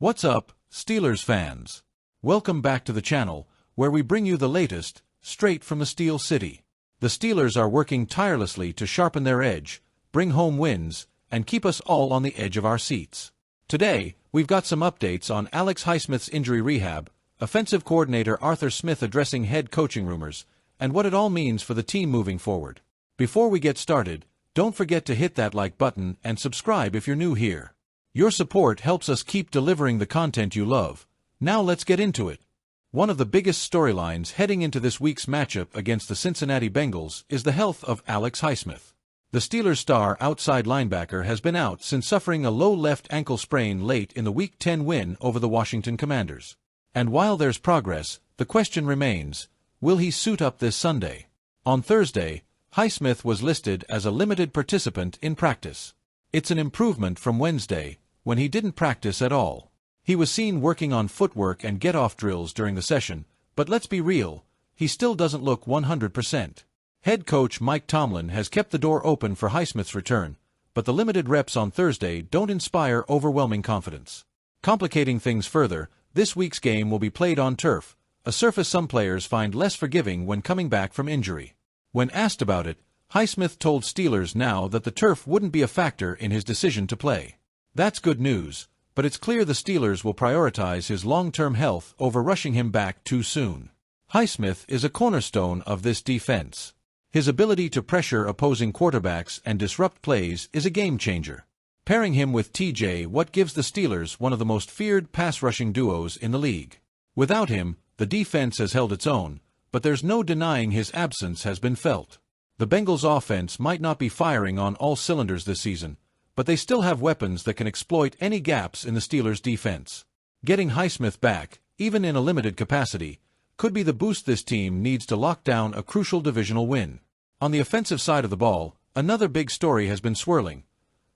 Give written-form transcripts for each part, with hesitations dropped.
What's up, Steelers fans? Welcome back to the channel, where we bring you the latest, straight from the Steel City. The Steelers are working tirelessly to sharpen their edge, bring home wins, and keep us all on the edge of our seats. Today, we've got some updates on Alex Highsmith's injury rehab, offensive coordinator Arthur Smith addressing head coaching rumors, and what it all means for the team moving forward. Before we get started, don't forget to hit that like button and subscribe if you're new here. Your support helps us keep delivering the content you love. Now let's get into it. One of the biggest storylines heading into this week's matchup against the Cincinnati Bengals is the health of Alex Highsmith. The Steelers' star outside linebacker has been out since suffering a low left ankle sprain late in the Week 10 win over the Washington Commanders. And while there's progress, the question remains, will he suit up this Sunday? On Thursday, Highsmith was listed as a limited participant in practice. It's an improvement from Wednesday, when he didn't practice at all. He was seen working on footwork and get-off drills during the session, but let's be real, he still doesn't look 100%. Head coach Mike Tomlin has kept the door open for Highsmith's return, but the limited reps on Thursday don't inspire overwhelming confidence. Complicating things further, this week's game will be played on turf, a surface some players find less forgiving when coming back from injury. When asked about it, Highsmith told Steelers Now that the turf wouldn't be a factor in his decision to play. That's good news, but it's clear the Steelers will prioritize his long-term health over rushing him back too soon. Highsmith is a cornerstone of this defense. His ability to pressure opposing quarterbacks and disrupt plays is a game-changer. Pairing him with TJ Watt gives the Steelers one of the most feared pass-rushing duos in the league. Without him, the defense has held its own, but there's no denying his absence has been felt. The Bengals' offense might not be firing on all cylinders this season, but they still have weapons that can exploit any gaps in the Steelers' defense. Getting Highsmith back, even in a limited capacity, could be the boost this team needs to lock down a crucial divisional win. On the offensive side of the ball, another big story has been swirling.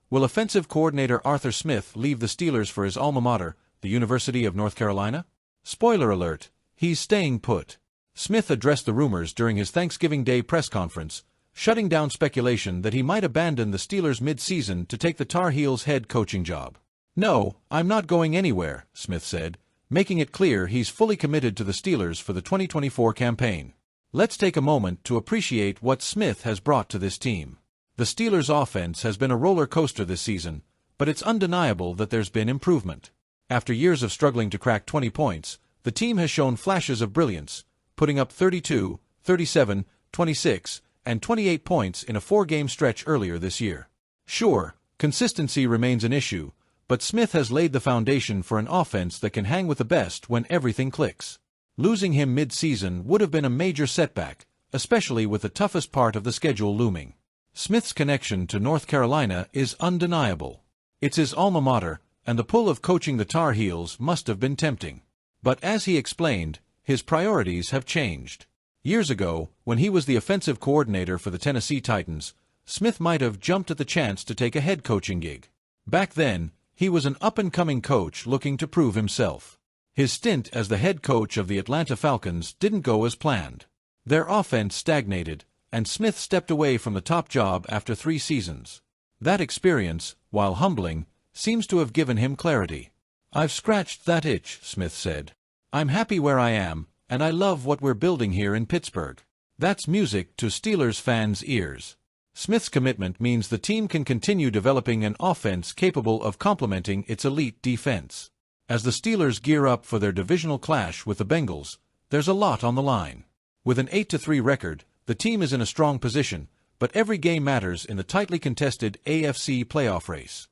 Will offensive coordinator Arthur Smith leave the Steelers for his alma mater, the University of North Carolina? Spoiler alert, he's staying put. Smith addressed the rumors during his Thanksgiving Day press conference, shutting down speculation that he might abandon the Steelers mid-season to take the Tar Heels head coaching job. "No, I'm not going anywhere," Smith said, making it clear he's fully committed to the Steelers for the 2024 campaign. Let's take a moment to appreciate what Smith has brought to this team. The Steelers' offense has been a roller coaster this season, but it's undeniable that there's been improvement. After years of struggling to crack 20 points, the team has shown flashes of brilliance, putting up 32, 37, 26, and 28 points in a 4-game stretch earlier this year. Sure, consistency remains an issue, but Smith has laid the foundation for an offense that can hang with the best when everything clicks. Losing him mid-season would have been a major setback, especially with the toughest part of the schedule looming. Smith's connection to North Carolina is undeniable. It's his alma mater, and the pull of coaching the Tar Heels must have been tempting. But as he explained, his priorities have changed. Years ago, when he was the offensive coordinator for the Tennessee Titans, Smith might have jumped at the chance to take a head coaching gig. Back then, he was an up-and-coming coach looking to prove himself. His stint as the head coach of the Atlanta Falcons didn't go as planned. Their offense stagnated, and Smith stepped away from the top job after 3 seasons. That experience, while humbling, seems to have given him clarity. "I've scratched that itch," Smith said. "I'm happy where I am, and I love what we're building here in Pittsburgh." That's music to Steelers fans' ears. Smith's commitment means the team can continue developing an offense capable of complementing its elite defense. As the Steelers gear up for their divisional clash with the Bengals, there's a lot on the line. With an 8-3 record, the team is in a strong position, but every game matters in the tightly contested AFC playoff race.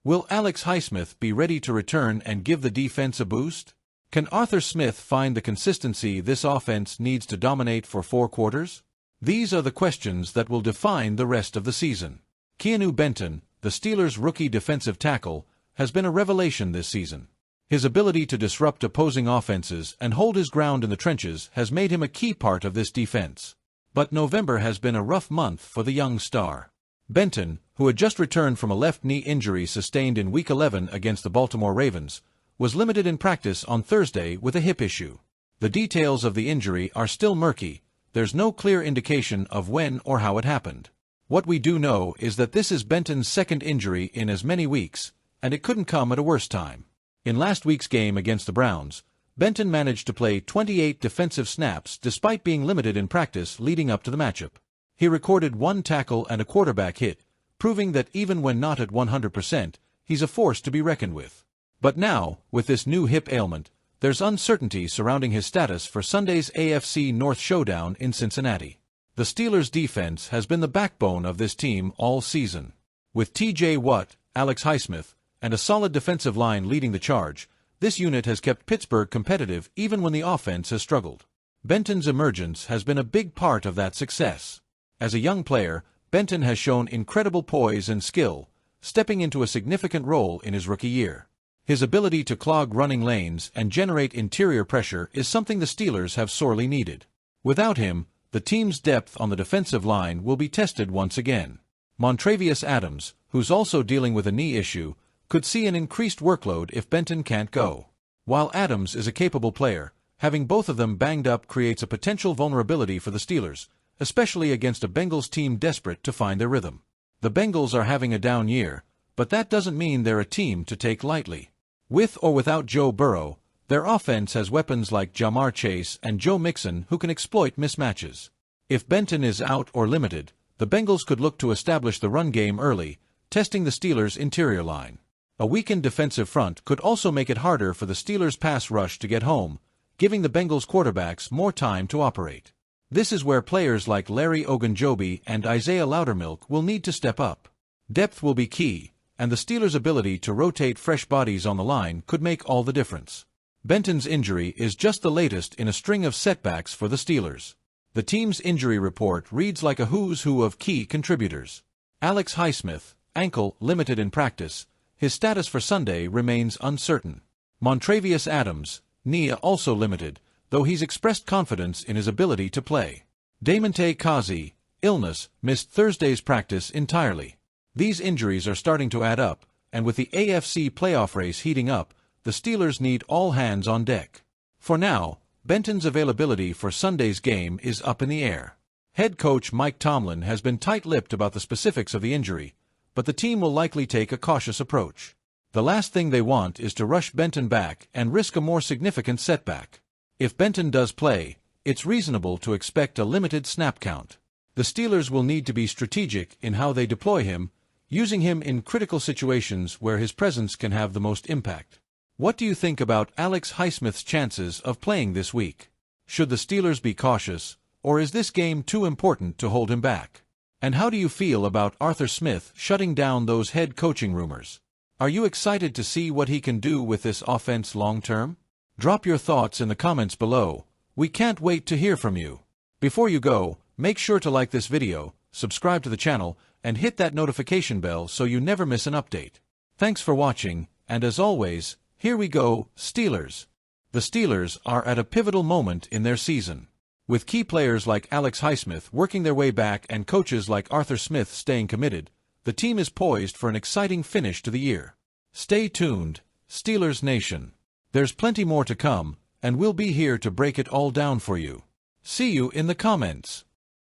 Will Alex Highsmith be ready to return and give the defense a boost? Can Arthur Smith find the consistency this offense needs to dominate for 4 quarters? These are the questions that will define the rest of the season. Keeanu Benton, the Steelers' rookie defensive tackle, has been a revelation this season. His ability to disrupt opposing offenses and hold his ground in the trenches has made him a key part of this defense. But November has been a rough month for the young star. Benton, who had just returned from a left knee injury sustained in Week 11 against the Baltimore Ravens, was limited in practice on Thursday with a hip issue. The details of the injury are still murky. There's no clear indication of when or how it happened. What we do know is that this is Benton's second injury in as many weeks, and it couldn't come at a worse time. In last week's game against the Browns, Benton managed to play 28 defensive snaps despite being limited in practice leading up to the matchup. He recorded 1 tackle and a quarterback hit, proving that even when not at 100%, he's a force to be reckoned with. But now, with this new hip ailment, there's uncertainty surrounding his status for Sunday's AFC North showdown in Cincinnati. The Steelers' defense has been the backbone of this team all season. With T.J. Watt, Alex Highsmith, and a solid defensive line leading the charge, this unit has kept Pittsburgh competitive even when the offense has struggled. Benton's emergence has been a big part of that success. As a young player, Benton has shown incredible poise and skill, stepping into a significant role in his rookie year. His ability to clog running lanes and generate interior pressure is something the Steelers have sorely needed. Without him, the team's depth on the defensive line will be tested once again. Montravius Adams, who's also dealing with a knee issue, could see an increased workload if Benton can't go. While Adams is a capable player, having both of them banged up creates a potential vulnerability for the Steelers, especially against a Bengals team desperate to find their rhythm. The Bengals are having a down year, but that doesn't mean they're a team to take lightly. With or without Joe Burrow, their offense has weapons like Jamar Chase and Joe Mixon who can exploit mismatches. If Benton is out or limited, the Bengals could look to establish the run game early, testing the Steelers' interior line. A weakened defensive front could also make it harder for the Steelers' pass rush to get home, giving the Bengals quarterbacks more time to operate. This is where players like Larry Ogunjobi and Isaiah Loudermilk will need to step up. Depth will be key, and the Steelers' ability to rotate fresh bodies on the line could make all the difference. Benton's injury is just the latest in a string of setbacks for the Steelers. The team's injury report reads like a who's who of key contributors. Alex Highsmith, ankle, limited in practice. His status for Sunday remains uncertain. Montravius Adams, knee also limited, though he's expressed confidence in his ability to play. Damontae Kazee, illness, missed Thursday's practice entirely. These injuries are starting to add up, and with the AFC playoff race heating up, the Steelers need all hands on deck. For now, Benton's availability for Sunday's game is up in the air. Head coach Mike Tomlin has been tight-lipped about the specifics of the injury, but the team will likely take a cautious approach. The last thing they want is to rush Benton back and risk a more significant setback. If Benton does play, it's reasonable to expect a limited snap count. The Steelers will need to be strategic in how they deploy him, using him in critical situations where his presence can have the most impact. What do you think about Alex Highsmith's chances of playing this week? Should the Steelers be cautious, or is this game too important to hold him back? And how do you feel about Arthur Smith shutting down those head coaching rumors? Are you excited to see what he can do with this offense long-term? Drop your thoughts in the comments below. We can't wait to hear from you. Before you go, make sure to like this video, subscribe to the channel, and hit that notification bell so you never miss an update. Thanks for watching, and as always, here we go, Steelers. The Steelers are at a pivotal moment in their season. With key players like Alex Highsmith working their way back and coaches like Arthur Smith staying committed, the team is poised for an exciting finish to the year. Stay tuned, Steelers Nation. There's plenty more to come, and we'll be here to break it all down for you. See you in the comments.